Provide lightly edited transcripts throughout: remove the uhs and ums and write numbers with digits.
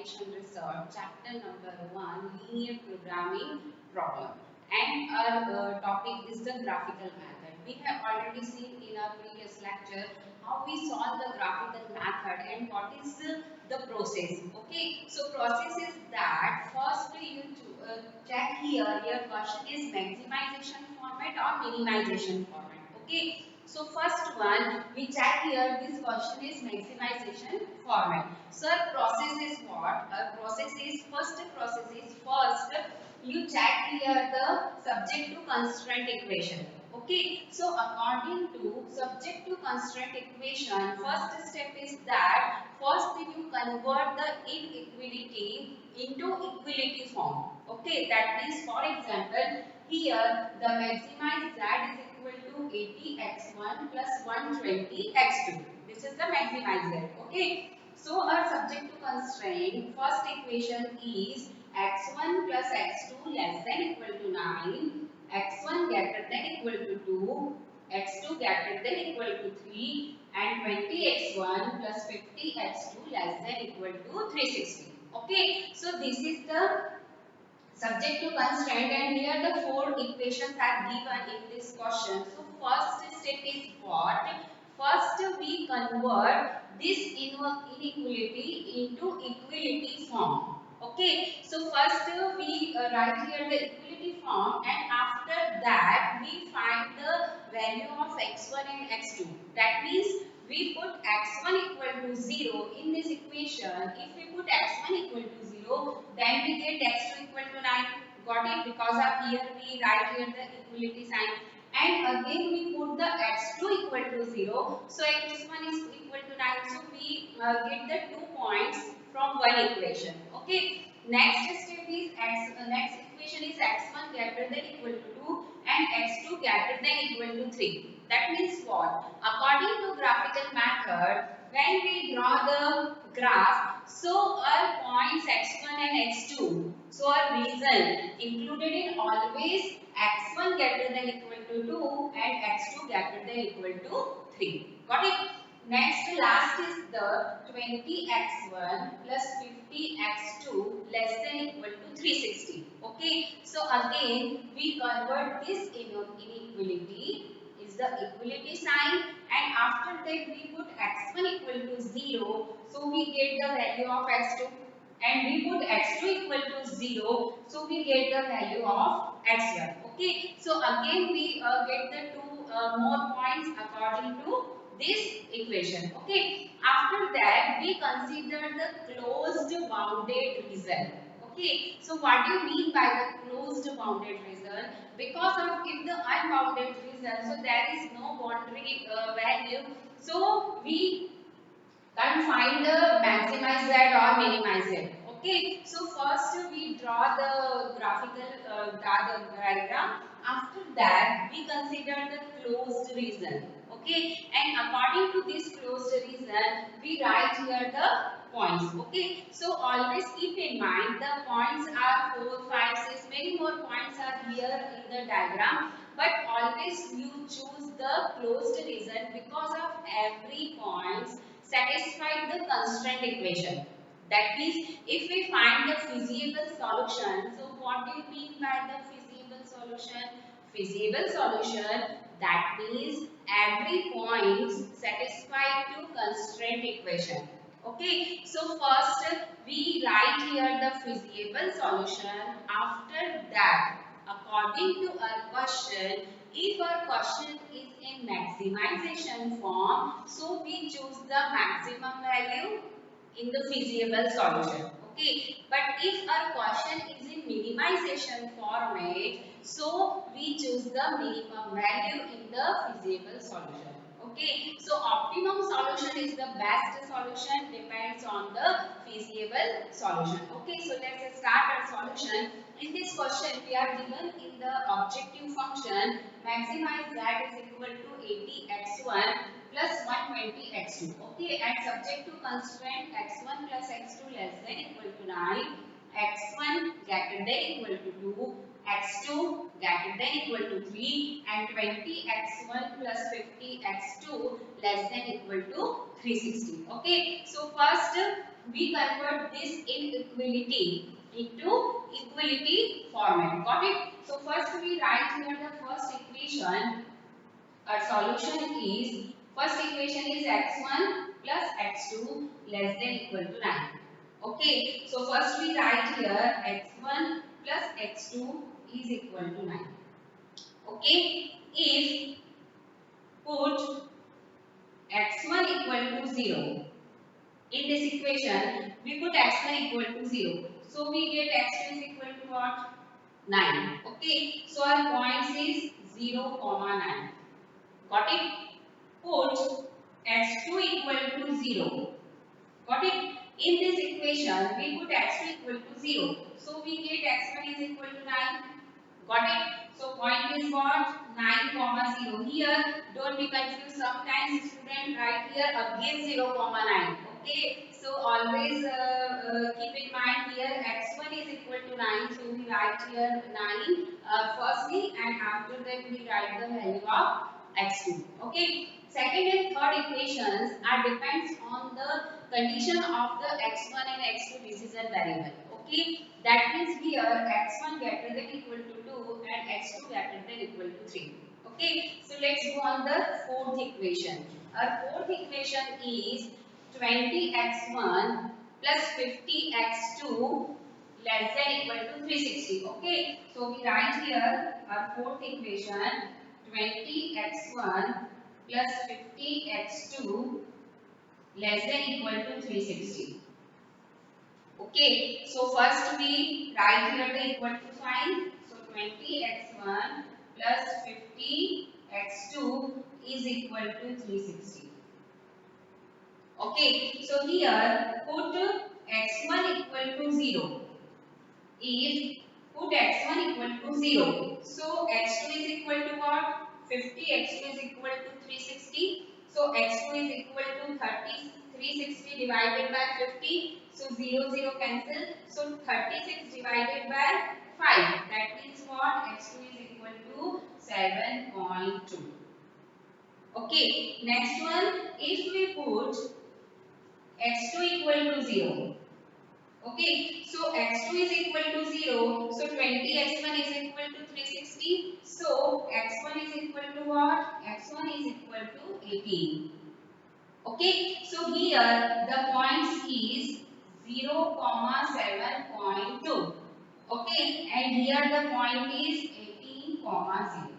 Foundation Research, chapter number 1, linear programming problem. And our topic is the graphical method. We have already seen in our previous lecture how we solve the graphical method and what is the process. Okay, so process is that first you check here your question is maximization format or minimization format. Okay, so first one we check here this question is maximization format. So our process is what? Our process is first you check here the subject to constraint equation. Okay, so according to subject to constraint equation, first step is that first you convert the inequality into equality form. Okay, that means for example here the maximized z is equal to 80x1 plus 120x2. This is the maximizer. Okay, so our subject to constraint first equation is x1 plus x2 less than equal to 9, x1 greater than equal to 2, x2 greater than equal to 3 and 20x1 plus 50x2 less than equal to 360. Okay, so this is the subject to constraint and here the four equations are given in this question. So first step is what? First we convert this inequality into equality form. Okay, so first we write here the equality form and after that we find the value of x1 and x2. That means we put x1 equal to 0 in this equation. If we put x1 equal to 0, then we get x2 equal to 9. Got it? Because of here we write here the equality sign. And again we put the x2 equal to 0. So x1 is equal to 9. So we get the 2 points from one equation. Okay. Next step is next equation is x1 greater than equal to 2 and x2 greater than equal to 3. That means what? According to graphical method, when we draw the graph, so our points x1 and x2, so our result included in always x1 greater than equal to 2 and x2 greater than equal to 3. Got it? Next, last is the 20x1 plus 50x2 less than equal to 360. Okay, so again we convert this inequality is the equality sign and after that we put x1 equal to 0, so we get the value of x2 and we put x2 equal to 0, so we get the value of x1. Okay, so again we get the two more points according to this equation. Okay, after that we consider the closed bounded region. Okay, so what do you mean by the closed bounded region? Because of if the unbounded region, so there is no boundary value, so we can't find the maximize z or minimize z. Okay, so first we draw the graphical diagram. After that, we consider the closed region. Okay, and according to this closed region, we write here the points. Okay, so always keep in mind the points are 4, 5, 6. Many more points are here in the diagram. But always you choose the closed region because of every point satisfy the constraint equation. That means if we find the feasible solution, so what do you mean by the feasible solution? Feasible solution, that means every point satisfy to constraint equation. Okay, so first we write here the feasible solution. After that, according to our question, if our question is in maximization form, so we choose the maximum value in the feasible solution. Okay, but if our question is in minimization format, so we choose the minimum value in the feasible solution. Okay, so optimum solution is the best solution, depends on the feasible solution. Okay, so let's start our solution. In this question, we are given in the objective function maximize z is equal to 80x1 plus 120x2. Okay, and subject to constraint x1 plus x2 less than equal to 9, x1 greater than equal to 2, x2 greater than equal to 3 and 20x1 plus 50x2 less than equal to 360. Okay, so first we convert this inequality into equality format. Got it? So first we write here the first equation. Our solution is, first equation is x1 plus x2 less than equal to 9. Okay, so first we write here x1 plus x2 is equal to 9. Okay, if put x1 equal to 0 in this equation, we put x1 equal to 0. So we get x2 is equal to what? 9. Okay, so our points is 0, 9. Got it? Put x2 equal to 0. Got it? In this equation, we put x2 equal to 0. So we get x1 is equal to 9. Got it? So point is what? 9 comma 0. Here, don't be confused. Sometimes student write here again 0 comma 9. Okay? So always keep in mind here x1 is equal to 9. So we write here 9 firstly, and after that we write the value of x2. Okay? Second and third equations are depends on the condition of the x1 and x2 decision variable. Okay, that means here x1 greater than equal to 2 and x2 greater than equal to 3. Okay, so let's go on the fourth equation. Our fourth equation is 20x1 plus 50x2 less than equal to 360. Okay, so we write here our fourth equation 20x1 plus 50x2 less than equal to 360. Okay, so first we write here the equal to sign. So 20x1 plus 50x2 is equal to 360. Okay, so here put x1 equal to 0. If put x1 equal to 0, so x2 is equal to what? 50, x2 is equal to 360. So x2 is equal to 30, 360 divided by 50. So 0, 0 cancel. So 36 divided by 5. That means what? x2 is equal to 7.2. Okay, next one, if we put x2 equal to 0. Okay, so x2 is equal to 0. So 20x1 is equal to 360. So x1 is equal to what? x1 is equal to 18. Okay, so here the points is 0, 7.2. Okay, and here the point is 18, 0.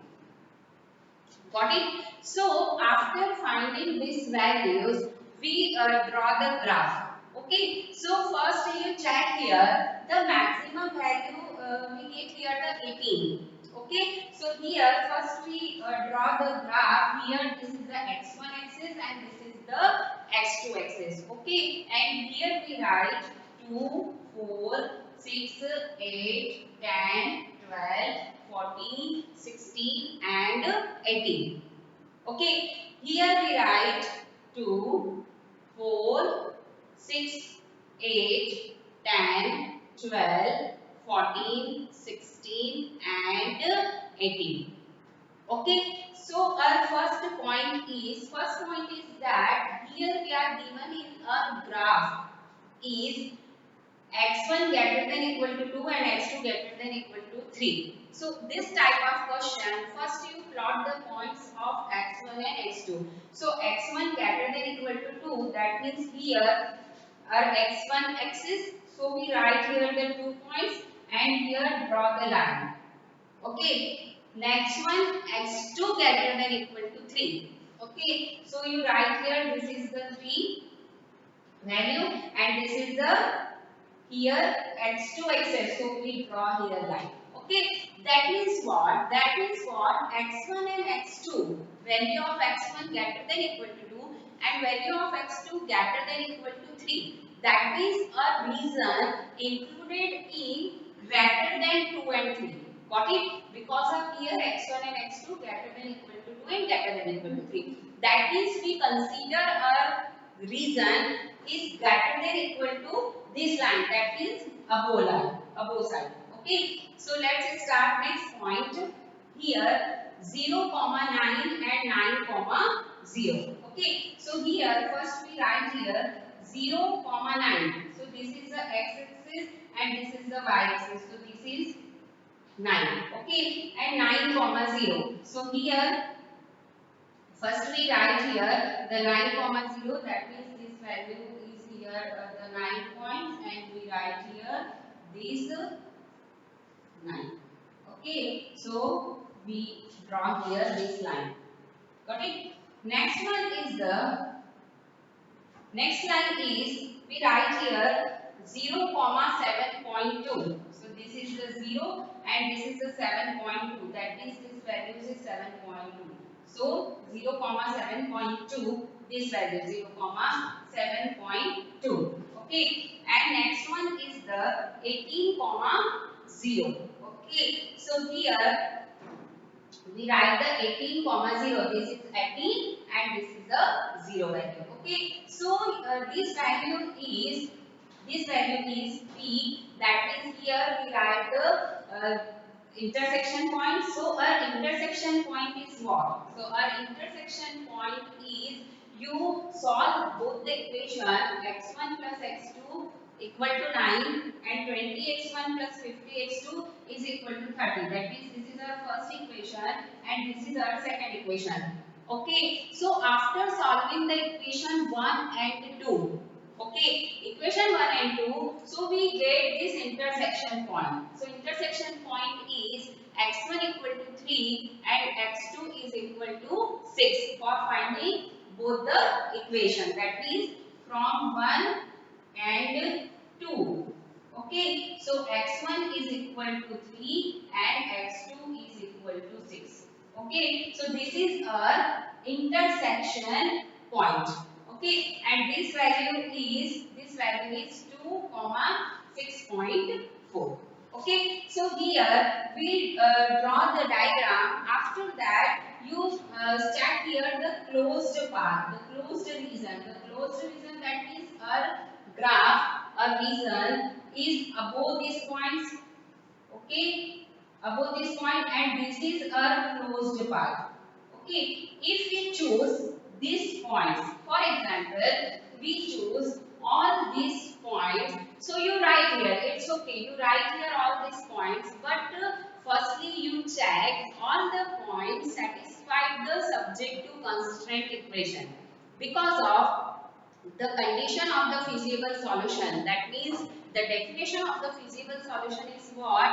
Got it? So after finding these values, we draw the graph. Okay. So first you check here the maximum value. We get here the 18. Okay. So here first we draw the graph. Here this is the x1 axis and this is the x2 axis. Okay. And here we write 2, 4, 6, 8, 10, 12, 14, 16 and 18. Okay, here we write 2, 4, 6, 8, 10, 12, 14, 16 and 18. Okay, so our first point is that here we are given in a graph is x1 greater than equal to 2 and x2 greater than equal to 3. So this type of question, first you plot the points of x1 and x2. So x1 greater than equal to 2, that means here our x1 axis. So we write here the 2 points and here draw the line. Okay. Next one, x2 greater than equal to 3. Okay. So you write here this is the 3 value and this is the here x2 axis, so we draw here line. Okay, that means what? That means what? x1 and x2, value of x1 greater than equal to 2 and value of x2 greater than equal to 3. That means a reason included in greater than 2 and 3. Got it? Because of here x1 and x2 greater than equal to 2 and greater than equal to 3. That means we consider a reason is greater than equal to this line, that means above line, above side. Okay, so let's start next point. Here 0, 9 and 9, 0. Okay, so here first we write here 0, 9. So this is the x-axis and this is the y-axis. So this is 9. Okay, and 9, 0. So here first we write here the 9, 0. That means this value is here the 9 points, and we write here this 9. Okay, so we draw here this line. Got it? Next line is we write here 0, 7.2. So this is the 0 and this is the 7.2. That means this value is 7.2. So 0, 7.2. This value 0, 7.2. Okay. And next one is the 18, 0. Okay. So here we write the 18, 0. This is 18 and this is the 0 value. Okay. So this value is P. That means here we write the intersection point. So our intersection point is what? So our intersection point is you solve both the equation x1 plus x2 equal to 9 and 20x1 plus 50x2 is equal to 30. That means this is our first equation and this is our second equation. Okay, so after solving the equation 1 and 2, okay, equation 1 and 2, so we get this intersection point. So intersection point is x1 equal to 3 and x2 is equal to 6 for finding both the equation. That means from 1 and 2. Okay, so x1 is equal to 3 and x2 is equal to 6. Okay, so this is our intersection point. Okay, and this value is 2, 6.4. Okay, so here we draw the diagram. After that, you start here the closed path, the closed region. The closed region, that means our graph, our region is above these points. Okay, above this point, and this is our closed path. Okay, if we choose these points, for example, we choose all these points. So you write here, it's okay, you write here all these points, but firstly you check all the points satisfy the subjective constraint equation because of the condition of the feasible solution. That means the definition of the feasible solution is what?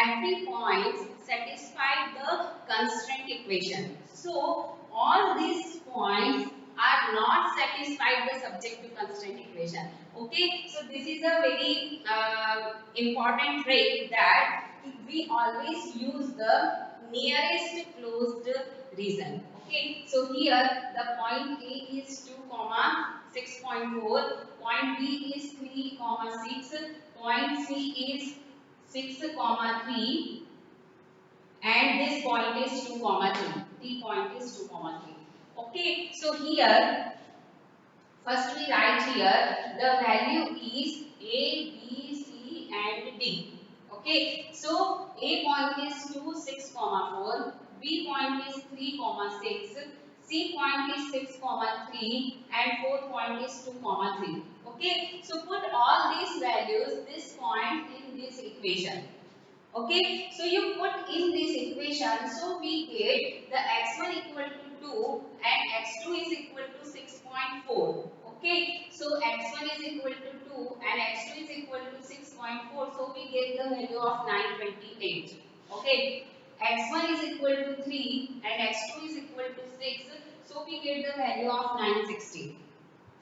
Every point satisfy the constraint equation. So all these points are not satisfied the subjective constraint equation. Okay, so this is a very important trick that we always use the nearest closed region. Okay, so here the point A is 2, 6.4, point B is 3, 6, point C is 6, 3, and this point is 2, 3. The point is 2, 3. Okay, so here first we write here the value is A, B, C and D. Okay, so A point is 2, 6, 4, B point is 3, 6, C point is 6, 3 and fourth point is 2, 3. Okay, so put all these values, this point in this equation. Okay, so you put in this equation, so we get the x1 equal to 2 and x2 is equal to 6.4. Okay, so x1 is equal to 2 and x2 is equal to 6.4, so we get the value of 928. Okay, x1 is equal to 3 and x2 is equal to 6, so we get the value of 960.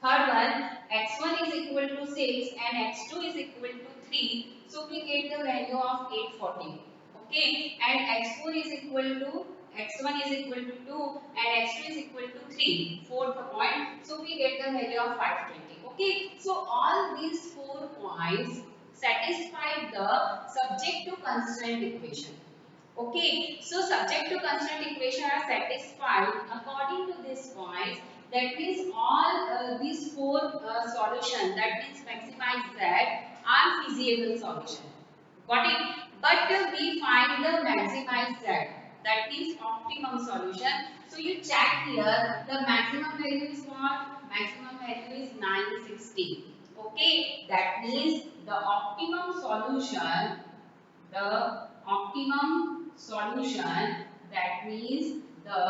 Third one, x1 is equal to 6 and x2 is equal to 3. So we get the value of 840. Okay, and x4 is equal to x1 is equal to 2 and x2 is equal to 3. Fourth point. So we get the value of 520. Okay, so all these 4 points satisfy the subjective constraint equation. Okay, so subject to constraint equation are satisfied according to this point. That means all these 4 solutions, that means maximize Z, are feasible solution. Got it? but we find the maximized z, that is optimum solution. So you check here, the maximum value is what? Maximum value is 960. Okay, that means the optimum solution, that means the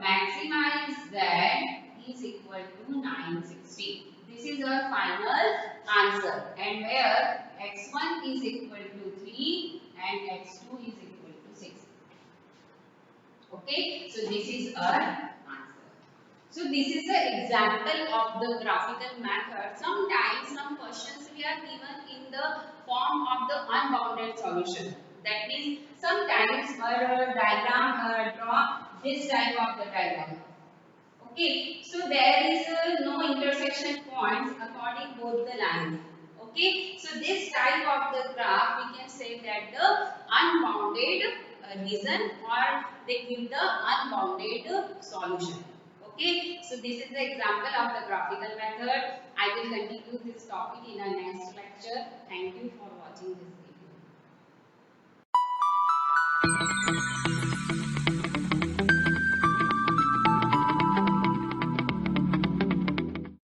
maximized z is equal to 960. This is our final answer, and where x1 is equal to 3 and x2 is equal to 6. Okay, so this is our answer. So this is the example of the graphical method. Sometimes some questions we are given in the form of the unbounded solution. That means sometimes a diagram draw this type of the diagram. Okay, so there is no intersection points according both the lines. Okay, so this type of the graph we can say that the unbounded region, or they give the unbounded solution. Okay, so this is the example of the graphical method. I will continue this topic in our next lecture. Thank you for watching this video.